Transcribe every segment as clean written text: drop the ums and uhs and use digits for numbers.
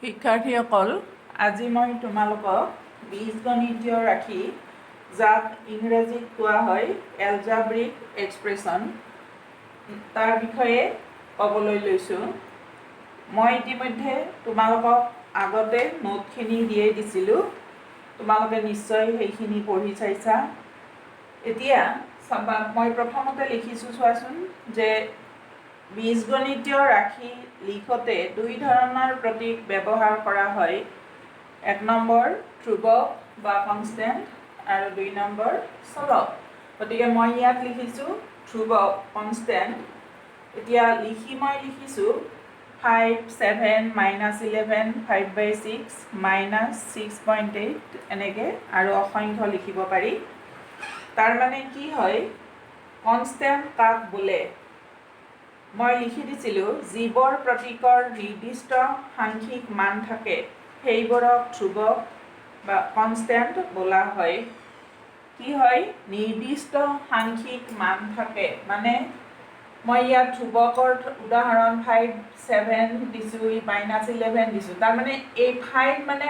শিক্ষাৰ্থীসকল, আজি মই তোমালোকক বীজগণিতীয় ৰাশি যাক ইংৰাজীত কোৱা হয় এলজাব্ৰিক এক্সপ্ৰেছন তাৰ বিষয়ে ক'বলৈ লৈছোঁ। মই ইতিমধ্যে তোমালোকক আগতে নোটখিনি দিয়ে দিছিলোঁ, তোমালোকে নিশ্চয় সেইখিনি পঢ়ি চাইছা। এতিয়া চাবা, মই প্ৰথমতে লিখিছোঁ চোৱাচোন যে বীজগণিতীয় ৰাশি লিখোঁতে দুই ধৰণৰ প্ৰতীক ব্যৱহাৰ কৰা হয়। এক নম্বৰ ধ্ৰুৱক বা কনষ্টেণ্ট আৰু দুই নম্বৰ চলক। গতিকে মই ইয়াত লিখিছোঁ ধ্ৰুৱক কনষ্টেণ্ট। এতিয়া মই লিখিছোঁ 5, 7, -11, 5/6, -6.8 এনেকৈ আৰু অসংখ্য লিখিব পাৰি। তাৰ মানে কি হয়, কনষ্টেণ্ট কাক বোলে? মই লিখি দিছিলোঁ যিবোৰ প্ৰতীকৰ নিৰ্দিষ্ট সাংখ্যিক মান থাকে সেইবোৰক ধ্ৰুৱক বা কনষ্টেণ্ট বোলা হয়। কি হয়? নিৰ্দিষ্ট সাংখ্যিক মান থাকে, মানে মই ইয়াত ধ্ৰুৱকৰ উদাহৰণ 5, 7 দিছোঁ, -11 দিছোঁ। তাৰমানে এই 5 মানে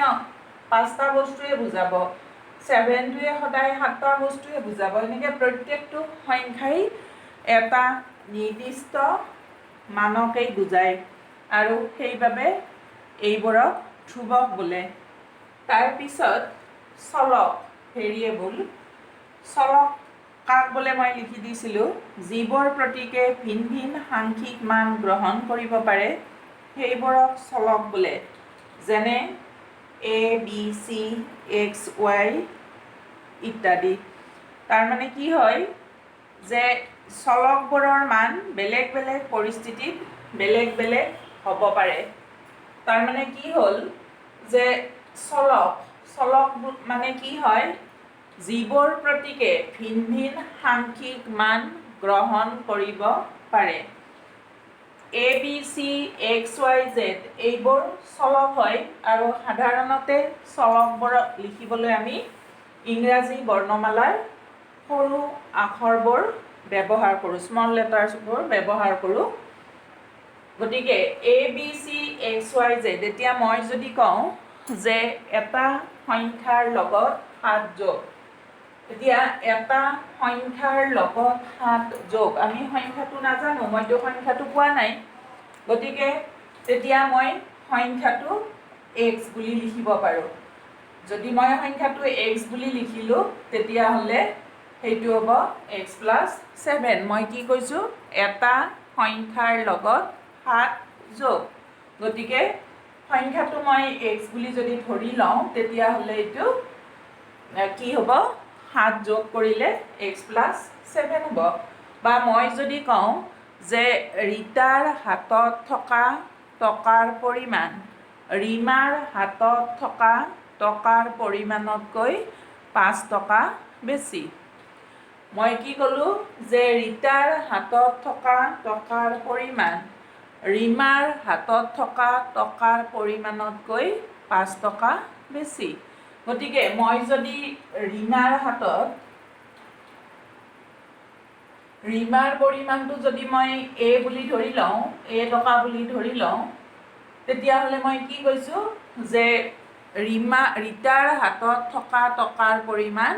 5টা বস্তুৱে বুজাব, 7টোৱে সদায় 7টা বস্তুৱে বুজাব। এনেকৈ প্ৰত্যেকটো সংখ্যাই এটা নিৰ্দিষ্ট মানকেই বুজায় আৰু সেইবাবে এইবোৰক ধ্ৰুৱক বোলে। তাৰপিছত চলক ভেৰিয়েবল। চলক কাক বোলে মই লিখি দিছিলোঁ, যিবোৰ প্ৰতীকে ভিন ভিন সাংখ্যিক মান গ্ৰহণ কৰিব পাৰে সেইবোৰক চলক বোলে। যেনে A, B, C, X, Y ইত্যাদি। তাৰমানে কি হয় যে চলকবোৰৰ মান বেলেগ বেলেগ পৰিস্থিতিত বেলেগ বেলেগ হ'ব পাৰে। তাৰমানে কি হ'ল যে চলক মানে কি হয়, যিবোৰ প্ৰতীকে ভিন ভিন সাংখ্যিক মান গ্ৰহণ কৰিব পাৰে। A, B, C, X, Y, Z এইবোৰ চলক হয় আৰু সাধাৰণতে চলকবোৰক লিখিবলৈ আমি ইংৰাজী বৰ্ণমালাৰ সৰু আখৰবোৰ ব্যৱহাৰ কৰোঁ, স্মল লেটাৰ্ছবোৰ ব্যৱহাৰ কৰোঁ। গতিকে A, B, C, X, Y, Z, এতিয়া মই যদি কওঁ যে এটা সংখ্যাৰ লগত 7 যোগ, এতিয়া এটা সংখ্যাৰ লগত 7 যোগ, আমি সংখ্যাটো নাজানো, মইতো সংখ্যাটো পোৱা নাই, গতিকে তেতিয়া মই সংখ্যাটো x বুলি লিখিব পাৰোঁ। যদি মই সংখ্যাটো x বুলি লিখিলোঁ তেতিয়াহ'লে সেইটো হ'ব x + 7। মই কি কৈছোঁ, এটা সংখ্যাৰ লগত 7 যোগ, গতিকে সংখ্যাটো মই x বুলি যদি ধৰি লওঁ তেতিয়াহ'লে এইটো কি হ'ব, 7 যোগ কৰিলে x + 7 হ'ব। বা মই যদি কওঁ যে ৰীতাৰ হাতত থকা টকাৰ পৰিমাণ ৰীমাৰ হাতত থকা টকাৰ পৰিমাণতকৈ 5 টকা বেছি। মই কি ক'লোঁ যে ৰীতাৰ হাতত থকা টকাৰ পৰিমাণ ৰীমাৰ হাতত থকা টকাৰ পৰিমাণতকৈ 5 টকা বেছি। গতিকে মই যদি ৰীমাৰ পৰিমাণটো যদি মই A বুলি ধৰি লওঁ, A টকা বুলি ধৰি লওঁ, তেতিয়াহ'লে মই কি কৈছোঁ যে ৰীতাৰ হাতত থকা টকাৰ পৰিমাণ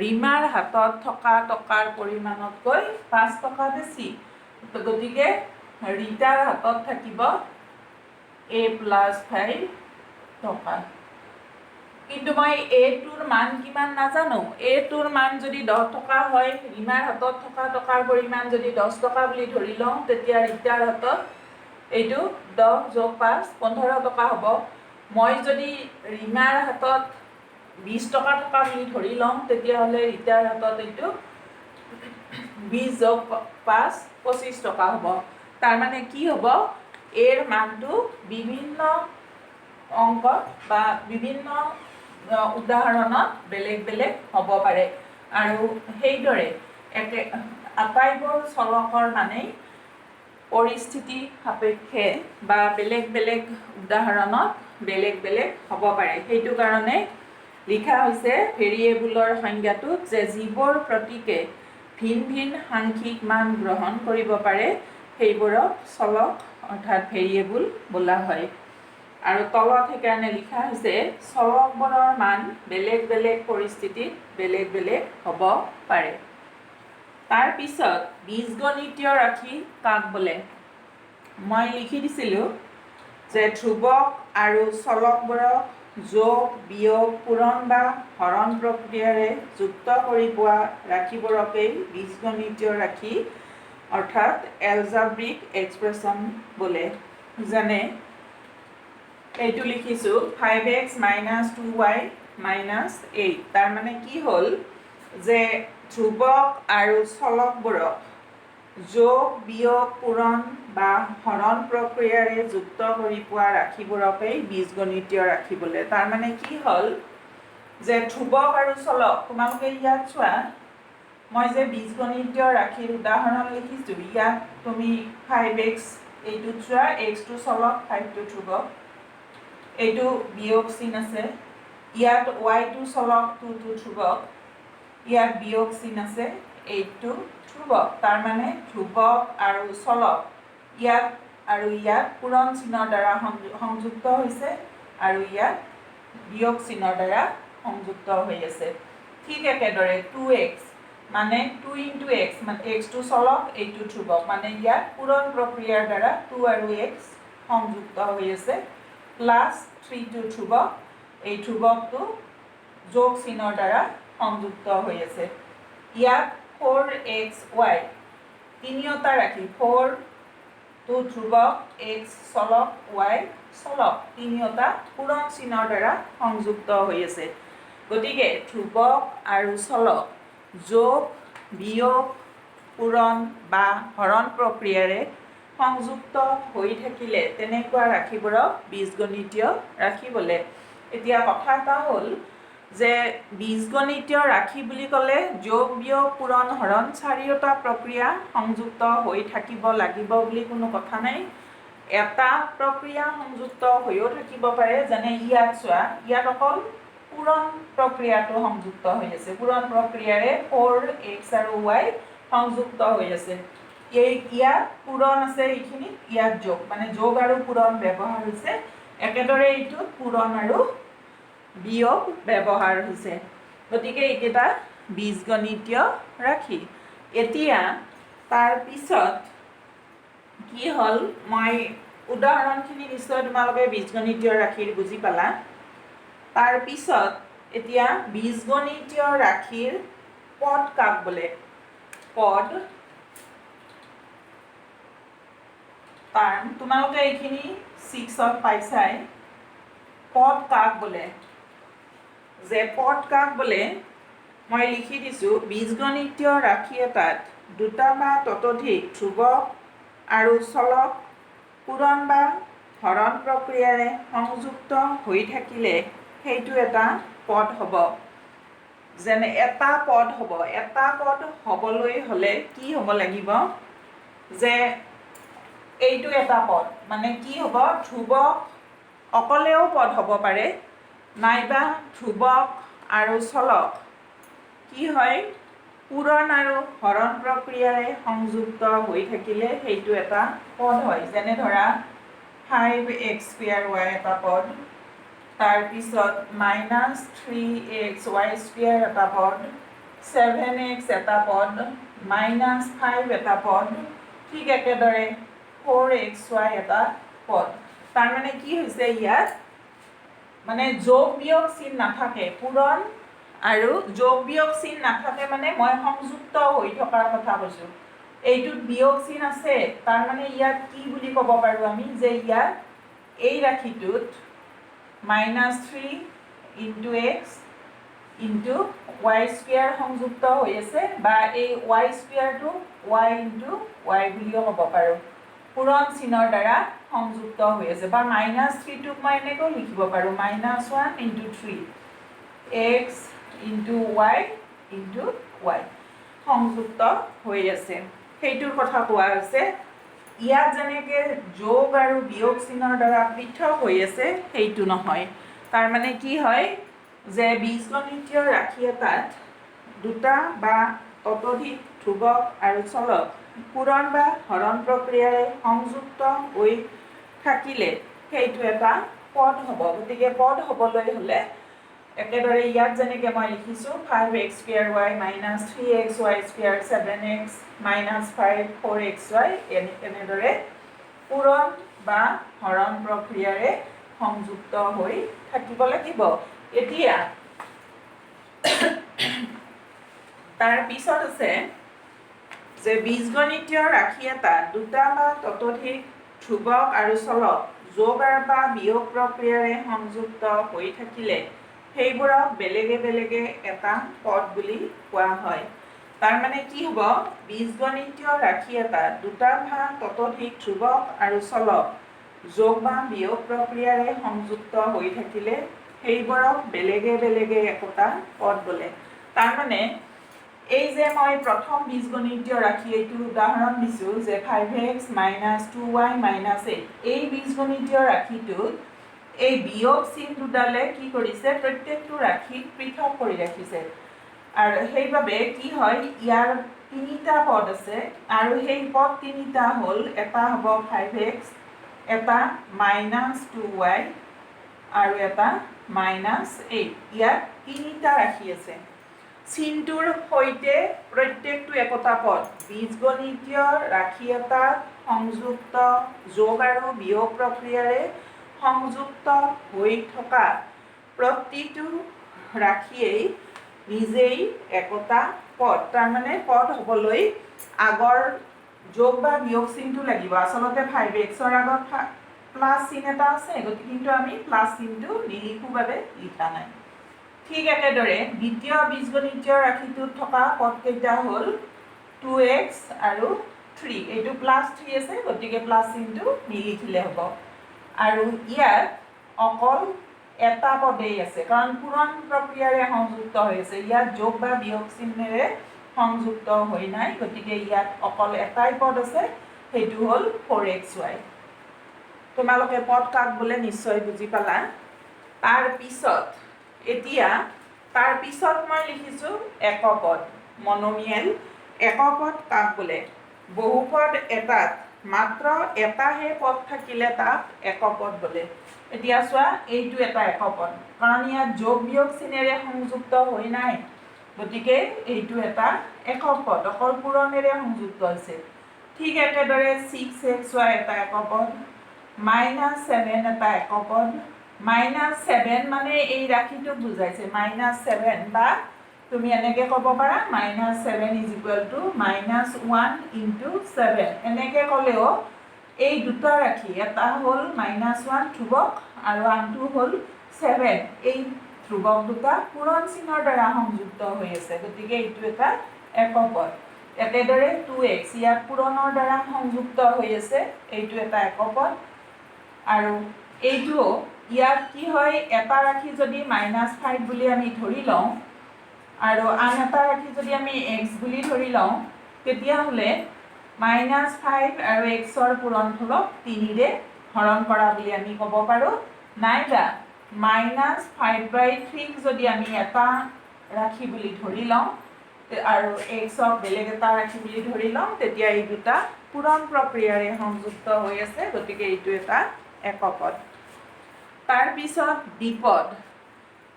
ৰীমাৰ হাতত থকা টকাৰ পৰিমাণতকৈ 5 টকা বেছি। গতিকে ৰীতাৰ হাতত থাকিব A + 5 টকা। কিন্তু মই A-টোৰ মান কিমান নাজানো। A-টোৰ মান যদি 10 টকা হয়, ৰীমাৰ হাতত থকা টকাৰ পৰিমাণ যদি 10 টকা বুলি ধৰি লওঁ, তেতিয়া ৰীতাৰ হাতত এইটো 10 + 5 15 টকা হ'ব। মই যদি ৰীমাৰ হাতত 20 টকা বুলি ধৰি লওঁ, তেতিয়াহ'লে ৰীতাৰ হাতত এইটো 20 + 5 25 টকা হ'ব। তাৰমানে কি হ'ব, এৰ মানটো বিভিন্ন অংকত বা বিভিন্ন উদাহৰণত বেলেগ বেলেগ হ'ব পাৰে। আৰু সেইদৰে আটাইবোৰ চলকৰ মানেই পৰিস্থিতি সাপেক্ষে বা বেলেগ বেলেগ উদাহৰণত বেলেগ বেলেগ হ'ব পাৰে। সেইটো কাৰণে লিখা হৈছে ভেৰিয়েবলৰ সংজ্ঞাটোত যে যিবোৰ প্ৰতীকে ভিন ভিন সাংখ্যিক মান গ্ৰহণ কৰিব পাৰে সেইবোৰক চলক অৰ্থাৎ ভেৰিয়েবল বোলা হয়। আৰু তলত সেইকাৰণে লিখা হৈছে চলকবোৰৰ মান বেলেগ বেলেগ পৰিস্থিতিত বেলেগ বেলেগ হ'ব পাৰে। তাৰ পিছত বীজগণিতীয় ৰাশি কাক বোলে? মই লিখি দিছিলোঁ যে ধ্ৰুৱক আৰু চলকবোৰক যোগ বিয়োগ পূৰণ বা হৰণ প্ৰক্ৰিয়াৰে যুক্ত কৰি পোৱা ৰাশিবোৰকেই বীজগণিতীয় ৰাশি অৰ্থাৎ এলজাব্ৰিক এক্সপ্ৰেছন বোলে। যেনে এইটো লিখিছোঁ 5x - 2y - 8। তাৰ মানে কি হ'ল যে ধ্ৰুৱক আৰু চলকবোৰক যোগ বিয়োগ পূৰণ বা হৰণ প্ৰক্ৰিয়াৰে যুক্ত কৰি পোৱা ৰাশিবোৰকেই বীজগণিতীয় ৰাশি বোলে। তাৰ মানে কি হ'ল যে ধ্ৰুৱক আৰু চলক, তোমালোকে ইয়াত চোৱা মই যে বীজগণিতীয় ৰাশিৰ উদাহৰণ লিখিছোঁ, ইয়াত তুমি 5x এইটোত চোৱা, xটো চলক 5টো ধ্ৰুৱক, এইটো বিয়োগ চিন আছে, ইয়াত yটো চলক 2টো ধ্ৰুৱক, ইয়াত বিয়োগ চিন আছে 8টো ধ্ৰুৱক। তাৰ মানে ধ্ৰুৱক আৰু চলক ইয়াত আৰু ইয়াত পূৰণ চিনৰ দ্বাৰা সংযুক্ত হৈছে আৰু ইয়াত বিয়োগ চিনৰ দ্বাৰা সংযুক্ত হৈ আছে। ঠিক একেদৰে 2x মানে 2 × x মানে xটো চলক, এইটো ধ্ৰুৱক, মানে ইয়াত পূৰণ প্ৰক্ৰিয়াৰ দ্বাৰা 2 আৰু x সংযুক্ত হৈ আছে, প্লাছ 3টো ধ্ৰুৱক, এই ধ্ৰুৱকটো যোগ চিনৰ দ্বাৰা সংযুক্ত হৈ আছে। ইয়াত 4xy তিনিওটা ৰাশি, 4টো ধ্ৰুৱক, x চলক, y চলক, তিনিওটা পূৰণ চিনৰ দ্বাৰা সংযুক্ত হৈ আছে। গতিকে ধ্ৰুৱক আৰু চলক যোগ বিয়োগ পূৰণ বা হৰণ প্ৰক্ৰিয়াৰে সংযুক্ত হৈ থাকিলে তেনেকুৱা ৰাশিবোৰক বীজগণিতীয় ৰাশি বোলে। এতিয়া কথা এটা হ'ল যে বীজগণিতীয় ৰাশি বুলি ক'লে যোগ বিয়োগ পূৰণ হৰণ চাৰিওটা প্ৰক্ৰিয়া সংযুক্ত হৈ থাকিব লাগিব বুলি কোনো কথা নাই। এটা প্ৰক্ৰিয়া সংযুক্ত হৈও থাকিব পাৰে, যেনে ইয়াত চোৱা, ইয়াত অকল পূৰণ প্ৰক্ৰিয়াটো সংযুক্ত হৈ আছে, পূৰণ প্ৰক্ৰিয়াৰে 4x আৰু y সংযুক্ত হৈ আছে। ইয়াত পূৰণ আছে এইখিনিত, ইয়াত যোগ, মানে যোগ আৰু পূৰণ ব্যৱহাৰ হৈছে। একেদৰে এইটোত পূৰণ আৰু বিয়োগ ব্যৱহাৰ হৈছে। গতিকে এইকেইটা বীজগণিতীয় ৰাশি। এতিয়া তাৰ পিছত কি হ'ল, মই উদাহৰণখিনি নিশ্চয় তোমালোকে বীজগণিতীয় ৰাশিৰ বুজি পালা। তাৰ পিছত এতিয়া বীজগণিতীয় ৰাশিৰ পদ কাক বোলে? পদ টাৰ্ম, তোমালোকে এইখিনি 6ত পাইছাই। পদ কাক বোলে? যে পদ কাক বোলে মই লিখি দিছোঁ, বীজগণিতীয় ৰাশি এটাত দুটা বা ততোধিক ধ্ৰুৱক আৰু চলক পূৰণ বা হৰণ প্ৰক্ৰিয়াৰে সংযুক্ত হৈ থাকিলে সেইটো এটা পদ হ'ব। যেনে এটা পদ হ'ব, এটা পদ হ'বলৈ হ'লে কি হ'ব লাগিব যে এইটো এটা পদ, মানে কি হ'ব, ধ্ৰুৱক অকলেও পদ হ'ব পাৰে, নাইবা ধ্ৰুৱক আৰু চলক কি হয় পূৰণ আৰু হৰণ প্ৰক্ৰিয়াৰে সংযুক্ত হৈ থাকিলে সেইটো এটা পদ হয়। যেনে ধৰা 5x² এটা পদ, তাৰপিছত -3xy² এটা পদ, 7x এটা পদ, -5 এটা পদ, ঠিক একেদৰে 4xy এটা পদ। তাৰমানে কি হৈছে ইয়াত, মানে যোগ বিয়োগ চিন নাথাকে, পূৰণ আৰু যোগ বিয়োগ চিন নাথাকে, মানে মই সংযুক্ত হৈ থকাৰ কথা কৈছোঁ। এইটোত বিয়োগ চিন আছে, তাৰমানে ইয়াত কি বুলি ক'ব পাৰোঁ আমি, যে ইয়াত এই ৰাশিটোত -3 × x × y² সংযুক্ত হৈ আছে, বা এই y²টো y × y বুলিও ক'ব পাৰোঁ, পূৰণ চিনৰ দ্বাৰা সংযুক্ত হৈ আছে। বা -3টোক মই এনেকৈও লিখিব পাৰোঁ, -1 × 3 x × y × y সংযুক্ত হৈ আছে, সেইটোৰ কথা কোৱা হৈছে। ইয়াত যেনেকৈ যোগ আৰু বিয়োগ চিনৰ দ্বাৰা পৃথক হৈ আছে সেইটো নহয়। তাৰমানে কি হয় যে বীজগণিতীয় ৰাশি এটাত দুটা বা ততোধিক ধ্ৰুৱক আৰু চলক পূৰণ বা হৰণ প্ৰক্ৰিয়াৰে সংযুক্ত হৈ থাকিলে সেইটো এটা পদ হ'ব গতিকে পদ হ'বলৈ হ'লে একেদৰে ইয়াত যেনেকৈ মই লিখিছোঁ 5x² minus 3xy² 7x minus 5 4xy এনেদৰে পূৰণ বা হৰণ প্ৰক্ৰিয়াৰে সংযুক্ত হৈ থাকিব লাগিব এতিয়া তাৰ পিছত আছে যে বীজগণিতীয় ৰাশি এটা দুটা বা ততোধিক ধ্ৰুৱক আৰু চলক যোগ বা বিয়োগ প্ৰক্ৰিয়াৰে সংযুক্ত হৈ থাকিলে সেইবোৰক বেলেগে বেলেগে এটা পদ বুলি কোৱা হয় তাৰ মানে কি হ'ব বীজগণিতীয় ৰাশি এটা দুটা বা ততোধিক ধ্ৰুৱক আৰু চলক যোগ বা বিয়োগ প্ৰক্ৰিয়াৰে সংযুক্ত হৈ থাকিলে সেইবোৰক বেলেগে বেলেগে একোটা পদ বোলে তাৰ মানে এই যে মই প্ৰথম বীজগণিতীয় ৰাশি এইটো উদাহৰণ দিছোঁ যে 5x minus 2y minus 8 এই বীজগণিতীয় ৰাশিটোত এই বিয়োগ চিন দুডালে কি কৰিছে প্ৰত্যেকটো ৰাশিক পৃথক কৰি ৰাখিছে আৰু সেইবাবে কি হয় ইয়াৰ তিনিটা পদ আছে আৰু সেই পদ তিনিটা হ'ল এটা হ'ব 5x এটা -2y আৰু এটা -8 ইয়াত তিনিটা ৰাশি আছে চিনটোৰ সৈতে প্ৰত্যেকটো একোটা পদ বীজগণিতীয় ৰাশি এটা সংযুক্ত যোগ আৰু বিয়োগ প্ৰক্ৰিয়াৰে সংযুক্ত হৈ থকা প্ৰতিটো ৰাশিয়েই নিজেই একোটা পদ তাৰমানে পদ হ'বলৈ আগৰ যোগ বা বিয়োগ চিনটো লাগিব আচলতে 5xৰ আগত প্লাছ চিন এটা আছে গতিকে কিন্তু আমি প্লাছ চিনটো নিলিখোঁ বাবে লিখা নাই ঠিক একেদৰে দ্বিতীয় বীজগণিতীয় ৰাশিটোত থকা পদকেইটা হ'ল 2x আৰু 3 এইটো +3 আছে গতিকে প্লাছ চিনটো নিলিখিলে হ'ব আৰু ইয়াত অকল এটা পদেই আছে কাৰণ পূৰণ প্ৰক্ৰিয়াৰে সংযুক্ত হৈ আছে ইয়াত যোগ বা বিয়োগ চিহ্নেৰে সংযুক্ত হৈ নাই গতিকে ইয়াত অকল এটাই পদ আছে সেইটো হ'ল 4xy তোমালোকে পদ কাক বোলে নিশ্চয় বুজি পালা এতিয়া তাৰ পিছত মই লিখিছোঁ একপদ মনোমিয়েল একপদ কাক বোলে বহুপদ এটাত মাত্ৰ এটাহে পদ থাকিলে তাক একপদ বোলে এতিয়া চোৱা এইটো এটা একপদ কাৰণ ইয়াত যোগ বিয়োগ চিনেৰে সংযুক্ত হৈ নাই গতিকে এইটো এটা একপদ অকল পূৰণেৰে সংযুক্ত হৈছে ঠিক একেদৰে 6xy এটা একপদ -7 এটা একপদ -7 মানে এই ৰাশিটোক বুজাইছে -7 বা তুমি এনেকৈ ক'ব পাৰা -7 = -1 × 7 এনেকৈ ক'লেও এই দুটা ৰাশি এটা হ'ল -1 ধ্ৰুৱক আৰু আনটো হ'ল 7 এই ধ্ৰুৱক দুটা পূৰণ চিনৰ দ্বাৰা সংযুক্ত হৈ আছে গতিকে এইটো এটা একপদ একেদৰে 2x ইয়াত পূৰণৰ দ্বাৰা সংযুক্ত হৈ আছে এইটো এটা একপদ আৰু এইটো ইয়াত কি হয় এটা ৰাশি যদি -5 বুলি আমি ধৰি লওঁ আৰু আন এটা ৰাশি যদি আমি x বুলি ধৰি লওঁ তেতিয়াহ'লে -5 আৰু xৰ পূৰণফলক 3ৰে হৰণ কৰা বুলি আমি ক'ব পাৰোঁ নাইবা -5/3 যদি আমি এটা ৰাশি বুলি ধৰি লওঁ আৰু xক বেলেগ এটা ৰাশি বুলি ধৰি লওঁ তেতিয়া এই দুটা পূৰণ প্ৰক্ৰিয়াৰে সংযুক্ত হৈ আছে গতিকে এইটো এটা একপদ তাৰপিছত দ্বিপদ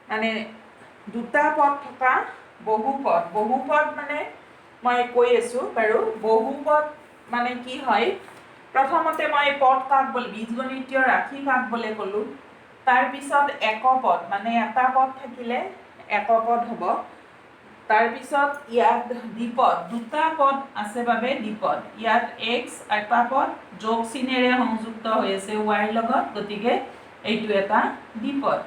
মানে দুটা পদ থকা বহুপদ মানে মই কৈ আছোঁ বাৰু বহুপদ মানে কি হয় প্ৰথমতে মই পদ কাক বোলে বীজগণিতীয় ৰাশি কাক বোলে ক'লোঁ তাৰপিছত একপদ মানে এটা পদ থাকিলে একপদ হ'ব তাৰপিছত ইয়াত দ্বিপদ দুটা পদ আছে বাবে দ্বিপদ ইয়াত x এটা পদ যোগ চিনেৰে সংযুক্ত হৈ আছে y লগত গতিকে এইটো এটা দ্বিপদ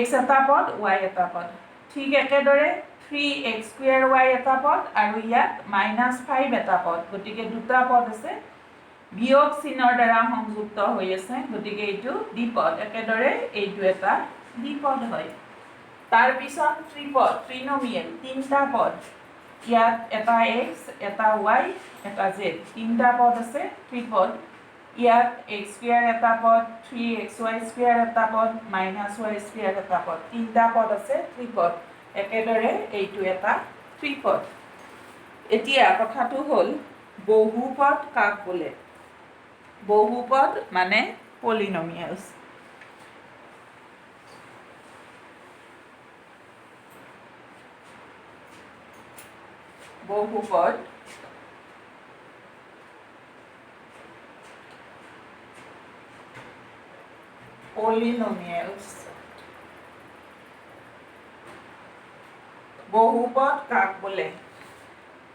x এটা পদ y এটা পদ ঠিক একেদৰে 3x² এটা পদ আৰু ইয়াত -5 এটা পদ গতিকে দুটা পদ আছে বিয়োগ চিনৰ দ্বাৰা সংযুক্ত হৈ আছে গতিকে এইটো দ্বিপদ একেদৰে এইটো এটা দ্বিপদ হয় তাৰপিছত ত্ৰিপদ ত্ৰিনমিয়েল তিনিটা পদ ইয়াত এটা x এটা y এটা z তিনিটা পদ আছে ত্ৰিপদ ইয়াত x² এটা পদ 3xy² এটা পদ -y² এটা পদ তিনিটা পদ আছে ত্ৰিপদ একেদৰে এইটো এটা ত্ৰিপদ এতিয়া কথাটো হ'ল বহুপদ কাক বোলে বহুপদ মানে পলিনমিয়েলছ বহুপদ পলিনোমিয়েলস বহুপদ কাক বোলে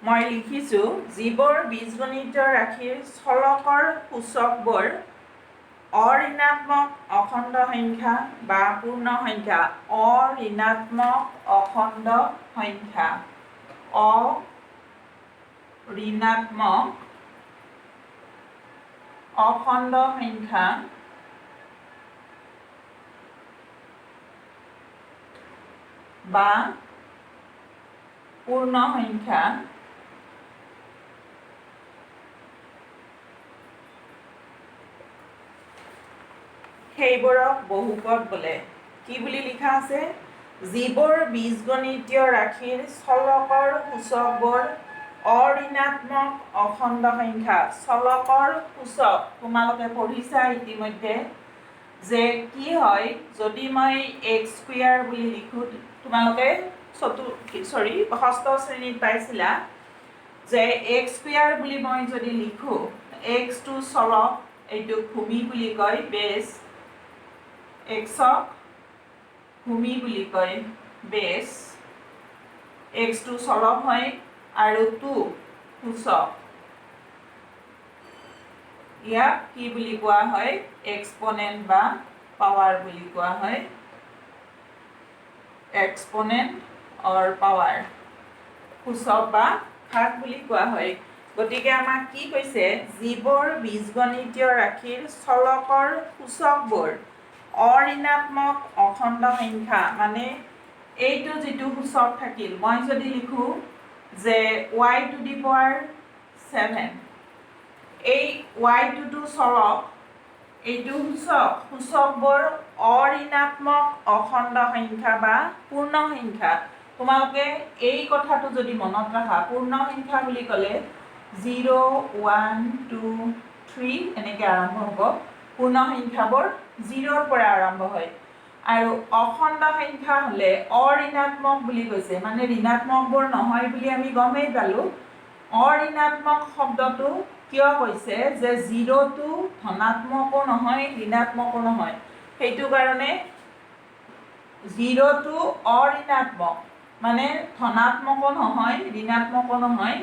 মই লিখিছোঁ যিবোৰ বীজগণিতীয় ৰাশিৰ চলকৰ সূচকবোৰ অঋণাত্মক অখণ্ড সংখ্যা বা পূৰ্ণ সংখ্যা অঋণাত্মক অখণ্ড সংখ্যা অঋণাত্মক অখণ্ড সংখ্যা বা পূৰ্ণ সংখ্যা সেইবোৰক বহুপদ বোলে কি বুলি লিখা আছে যিবোৰ বীজগণিতীয় ৰাশিৰ চলকৰ সূচকবোৰ অঋণাত্মক অখণ্ড সংখ্যা চলকৰ সূচক তোমালোকে পঢ়িছা ইতিমধ্যে যে কি হয় যদি মই এক্স স্কুৱেৰ বুলি লিখোঁ তোমালোকে ষষ্ঠ শ্ৰেণীত পাইছিলা যে এক্স স্কুৱেৰ বুলি মই যদি লিখোঁ এক্সটো চলক এইটো ভূমি বুলি কয় বেছ এক্সক ভূমি বুলি কয় বেছ এক্সটো চলক হয় আৰু টু সূচক ইয়াক কি বুলি কোৱা হয় এক্সপনেণ্ট বা পাৱাৰ বুলি কোৱা হয় এক্সপনেণ্ট অৰ পাৱাৰ সূচক বা ঘাত বুলি কোৱা হয় গতিকে আমাক কি কৈছে যিবোৰ বীজগণিতীয় ৰাশিৰ চলকৰ সূচকবোৰ অঋণাত্মক অখণ্ড সংখ্যা মানে এইটো যিটো সূচক থাকিল মই যদি লিখোঁ যে y⁴ এই y-টো চলক এইটো সূচকবোৰ অঋণাত্মক অখণ্ড সংখ্যা বা পূৰ্ণ সংখ্যা তোমালোকে এই কথাটো যদি মনত ৰাখা পূৰ্ণ সংখ্যা বুলি ক'লে 0 1 2 3 এনেকৈ আৰম্ভ হ'ব পূৰ্ণ সংখ্যাবোৰ 0ৰ পৰা আৰম্ভ হয় আৰু অখণ্ড সংখ্যা হ'লে অঋণাত্মক বুলি কৈছে মানে ঋণাত্মকবোৰ নহয় বুলি আমি গমেই পালোঁ অঋণাত্মক শব্দটো কিয় কৈছে যে 0টো ধনাত্মকো নহয় ঋণাত্মকো নহয় সেইটো কাৰণে 0টো অঋণাত্মক মানে ধনাত্মকো নহয় ঋণাত্মকো নহয়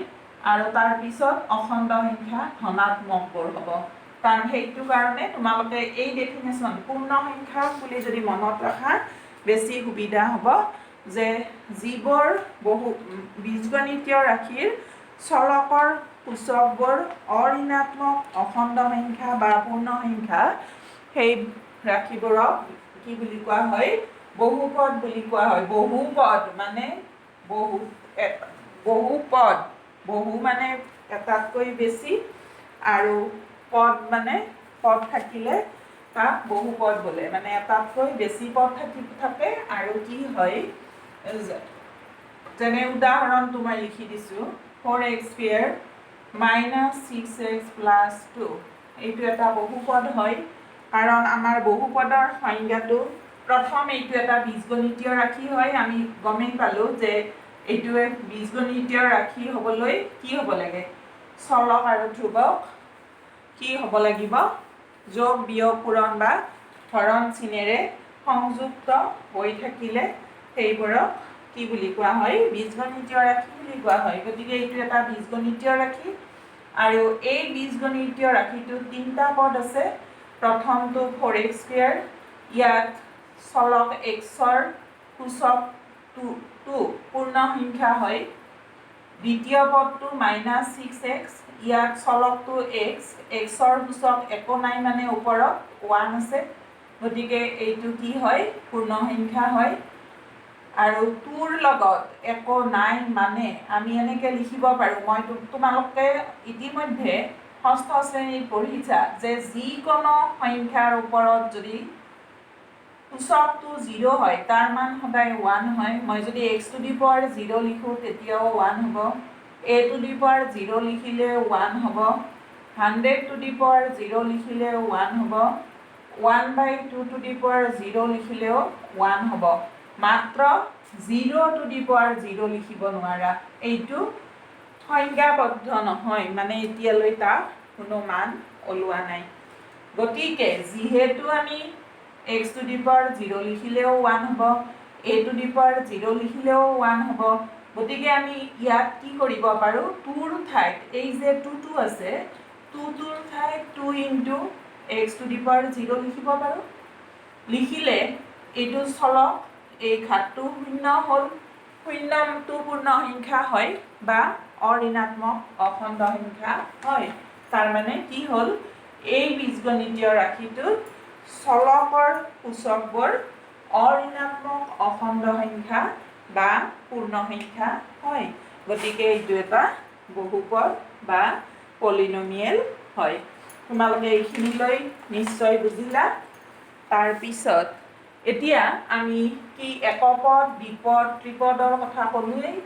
আৰু তাৰপিছত অখণ্ড সংখ্যা ধনাত্মকবোৰ হ'ব কাৰণ সেইটো কাৰণে তোমালোকে এই ডেফিনেশ্যন পূৰ্ণ সংখ্যা বুলি যদি মনত ৰাখা বেছি সুবিধা হ'ব যে যিবোৰ বীজগণিতীয় ৰাশিৰ চলকৰ সূচকবোৰ অঋণাত্মক অখণ্ড সংখ্যা বা পূৰ্ণ সংখ্যা সেই ৰাশিবোৰক কি বুলি কোৱা হয় বহুপদ বুলি কোৱা হয় বহুপদ মানে বহুপদ বহু মানে এটাতকৈ বেছি আৰু পদ মানে পদ থাকিলে তাক বহুপদ বোলে মানে এটাতকৈ বেছি পদ থাকে আৰু কি হয় যেনে উদাহৰণটো মই লিখি দিছোঁ 4x² - 6x + 2 এইটো এটা বহুপদ হয় কাৰণ আমাৰ বহুপদৰ সংজ্ঞাটো প্ৰথম এইটো এটা বীজগণিতীয় ৰাশি হয় আমি গমেই পালোঁ যে এইটোৱে বীজগণিতীয় ৰাশি হ'বলৈ কি হ'ব লাগে চলক আৰু ধ্ৰুৱক কি হ'ব লাগিব যোগ বিয়োগ পূৰণ বা হৰণ চিনেৰে সংযুক্ত হৈ থাকিলে সেইবোৰক কি বুলি কোৱা হয় বীজগণিতীয় ৰাশি বুলি কোৱা হয় গতিকে এইটো এটা বীজগণিতীয় ৰাশি আৰু এই বীজগণিতীয় ৰাশিটোত 3টা পদ আছে প্ৰথমটো 4x² ইয়াত চলক xৰ সূচক 2 পূৰ্ণ সংখ্যা হয় দ্বিতীয় পদটো -6x ইয়াত চলকটো xৰ সূচক একো নাই মানে ওপৰত 1 আছে গতিকে এইটো কি হয় পূৰ্ণ সংখ্যা হয় আৰু 2ৰ লগত একো নাই মানে আমি এনেকৈ লিখিব পাৰোঁ মই তোমালোকে ইতিমধ্যে ষষ্ঠ শ্ৰেণীত পঢ়িছা যে যিকোনো সংখ্যাৰ ওপৰত যদি সূচকটো 0 হয় তাৰ মান সদায় 1 হয় মই যদি x⁴0 লিখোঁ তেতিয়াও 1 হ'ব a⁴0 লিখিলে 1 হ'ব 100⁴0 লিখিলে 1 হ'ব 1/2⁴0 লিখিলেও 1 হ'ব মাত্ৰ 0⁴0 লিখিব নোৱাৰা এইটো সংজ্ঞাবদ্ধ নহয়, মানে এতিয়ালৈ তাক কোনো মান ওলোৱা নাই। গতিকে যিহেতু আমি x⁻0 লিখিলেও 1 হ'ব, a⁻0 লিখিলেও 1 হ'ব, গতিকে আমি ইয়াত কি কৰিব পাৰোঁ, 2ৰ ঠাইত এই যে 2টো আছে, 2টোৰ ঠাইত 2 × x⁻0 লিখিব পাৰোঁ। লিখিলে এইটো চলক, এই ঘাতটো শূন্য হ'ল, শূন্যটো পূৰ্ণ সংখ্যা হয় বা অঋণাত্মক অখণ্ড সংখ্যা হয়। তাৰমানে কি হ'ল, এই বীজগণিতীয় ৰাশিটোত চলকৰ সূচকবোৰ অঋণাত্মক অখণ্ড সংখ্যা বা পূৰ্ণ সংখ্যা হয়। গতিকে এইটো এটা বহুপদ বা পলিনমিয়েল হয়। তোমালোকে এইখিনিলৈ নিশ্চয় বুজিলা। তাৰপিছত এতিয়া আমি কি একপদ, দ্বিপদ, ত্ৰিপদৰ কথা ক'লোৱেই,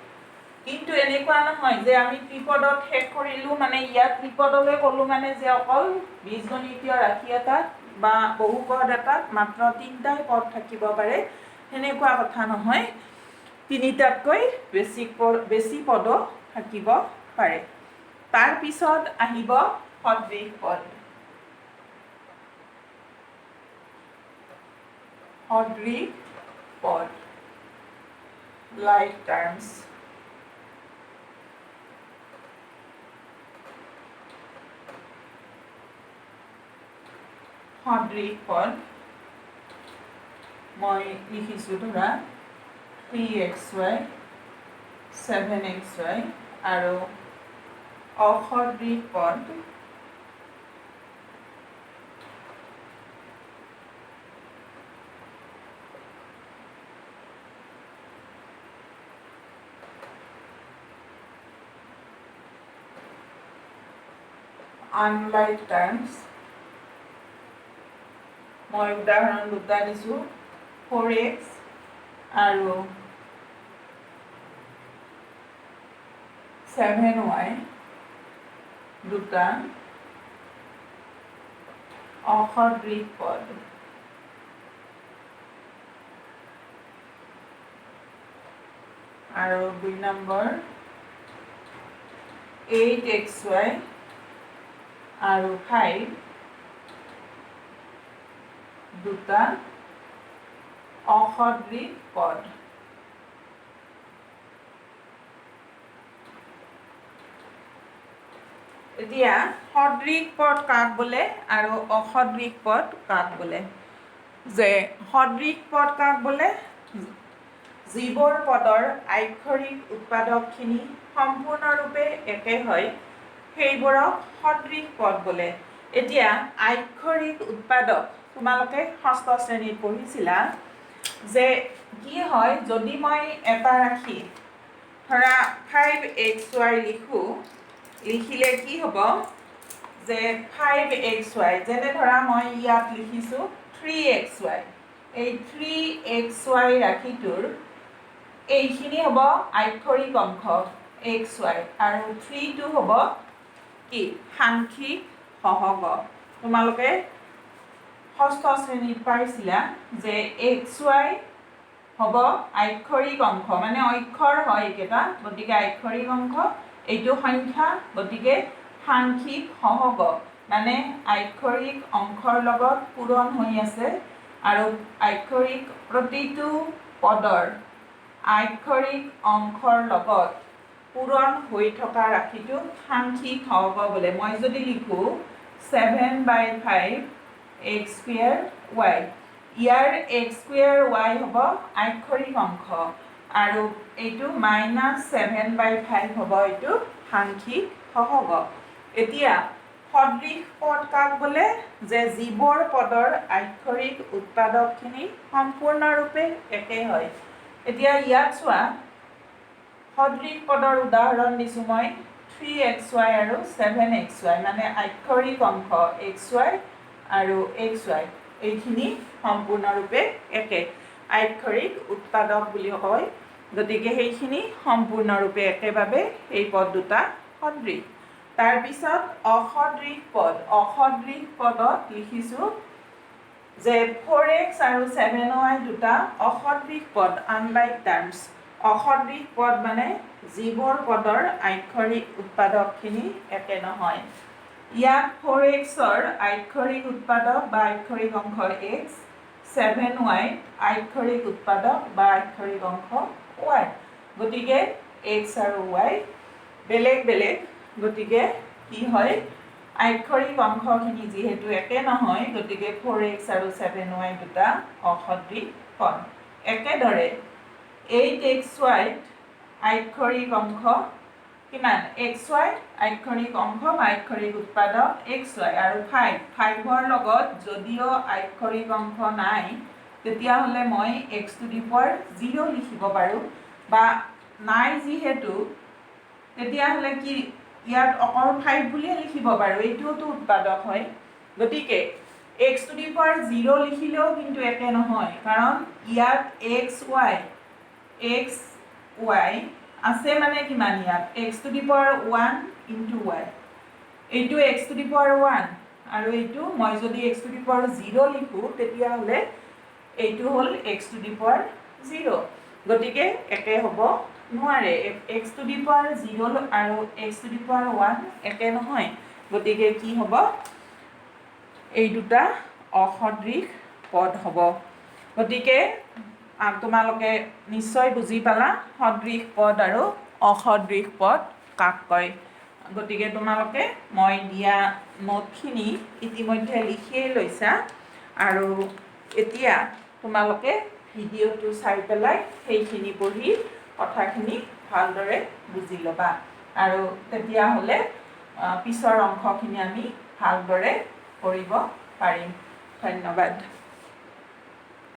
কিন্তু এনেকুৱা নহয় যে আমি ত্ৰিপদত শেষ কৰিলোঁ, মানে ইয়াত ত্ৰিপদলৈ ক'লোঁ মানে যে অকল বীজগণিতীয় ৰাশি এটাত বা বহুপদ এটাত মাত্ৰ 3টাই পদ থাকিব পাৰে, সেনেকুৱা কথা নহয়। 3টাতকৈ বেছি পদো থাকিব পাৰে। তাৰপিছত আহিব সদৃশ পদ। সদৃশ পদ, like terms. সদৃশ পদ মই লিখিছোঁ ধৰা 3xy 7xy আৰু অসদৃশ পদ unlike terms, মই উদাহৰণ দুটা দিছোঁ, 4x আৰু 7y দুটা অসদৃশ পদ। আৰু 2 নম্বৰ 8xy আৰু 5 দুটা অসদৃশ পদ। এতিয়া সদৃশ পদ কাক বোলে আৰু অসদৃশ পদ কাক বোলে? যে সদৃশ পদ কাক বোলে? যিবোৰ পদৰ আক্ষৰিক উৎপাদকখিনি সম্পূৰ্ণৰূপে একে হয় সেইবোৰক সদৃশ পদ বোলে। এতিয়া আক্ষৰিক উৎপাদক তোমালোকে ষষ্ঠ শ্ৰেণীত পঢ়িছিলা যে কি হয়, যদি মই এটা ৰাশি ধৰা 5xy লিখোঁ, লিখিলে কি হ'ব যে 5xy, যেনে ধৰা মই ইয়াত লিখিছোঁ 3xy, এই 3xy ৰাশিটোৰ এইখিনি হ'ব আক্ষৰিক অংশ xy আৰু 3টো হ'ব কি সাংখ্যিক সহগ। তোমালোকে ষষ্ঠ শ্ৰেণীত পাইছিলা যে xy হ'ব আক্ষৰিক অংশ, মানে অক্ষৰ হয় এইকেইটা, গতিকে আক্ষৰিক অংশ, এইটো সংখ্যা, গতিকে সাংখ্যিক সহগ, মানে আক্ষৰিক অংশৰ লগত পূৰণ হৈ আছে আৰু আক্ষৰিক প্ৰতিটো পদৰ আক্ষৰিক অংশৰ লগত পূৰণ হৈ থকা ৰাশিটোক সাংখ্যিক সহগ বোলে। মই যদি লিখোঁ 7/5 x²y, ইয়াৰ x²y হ'ব আক্ষৰিক অংশ আৰু এইটো -7/5 হ'ব এইটো সাংখ্যিক সহগ। এতিয়া সদৃশ পদ কাক বোলে? যে যিবোৰ পদৰ আক্ষৰিক উৎপাদকখিনি সম্পূৰ্ণৰূপে একে হয়। এতিয়া ইয়াত চোৱা, সদৃশ পদৰ উদাহৰণ দিছোঁ মই 3xy আৰু 7xy, মানে আক্ষৰিক অংশ xy আৰু xy এইখিনি সম্পূৰ্ণৰূপে একে, আক্ষৰিক উৎপাদক বুলি কয়, গতিকে সেইখিনি সম্পূৰ্ণৰূপে একেভাৱে এই পদ দুটা সদৃশ। তাৰপিছত অসদৃশ পদ, অসদৃশ পদত লিখিছোঁ যে 4x আৰু 7y দুটা অসদৃশ পদ, unlike terms। অসদৃশ পদ মানে যিবোৰ পদৰ আক্ষৰিক উৎপাদকখিনি একে নহয়। ইয়াত 4xৰ আক্ষৰিক উৎপাদক বা আক্ষৰিক অংশ x, 7y আক্ষৰিক উৎপাদক বা আক্ষৰিক অংশ y। গতিকে x আৰু y বেলেগ বেলেগ, গতিকে কি হয় আক্ষৰিক অংশখিনি যিহেতু একে নহয়, গতিকে 4x আৰু 7y দুটা অসদৃশ পদ। একেদৰে 8xy আক্ষৰিক অংশ কিমান xy আক্ষৰিক অংশ বা আক্ষৰিক উৎপাদক xy আৰু 5ৰ লগত যদিও আক্ষৰিক অংশ নাই তেতিয়াহ'লে মই x to the power 0 লিখিব পাৰোঁ, বা নাই যিহেতু তেতিয়াহ'লে কি ইয়াত অকল 5 বুলিয়ে লিখিব পাৰোঁ, এইটোওতো উৎপাদক হয়। গতিকে x to the power 0 লিখিলেও কিন্তু একে নহয়, কাৰণ ইয়াত xy আছে মানে কিমান ইয়াত x to the power 1 into y, এইটো x to the power 1 আৰু এইটো মই যদি x to the power 0 লিখোঁ তেতিয়াহ'লে এইটো হ'ল x to the power 0, গতিকে একে হ'ব নোৱাৰে। x to the power 0 আৰু x to the power 1 একে নহয়, গতিকে কি হ'ব এই দুটা অসদৃশ পদ হ'ব। গতিকে তোমালোকে নিশ্চয় বুজি পালা সদৃশ পদ আৰু অসদৃশ পদ কাক কয়। গতিকে তোমালোকে মই দিয়া নোটখিনি ইতিমধ্যে লিখিয়েই লৈছা, আৰু এতিয়া তোমালোকে ভিডিঅ'টো চাই পেলাই সেইখিনি পঢ়ি কথাখিনি ভালদৰে বুজি ল'বা, আৰু তেতিয়াহ'লে পিছৰ অংশখিনি আমি ভালদৰে কৰিব পাৰিম। ধন্যবাদ।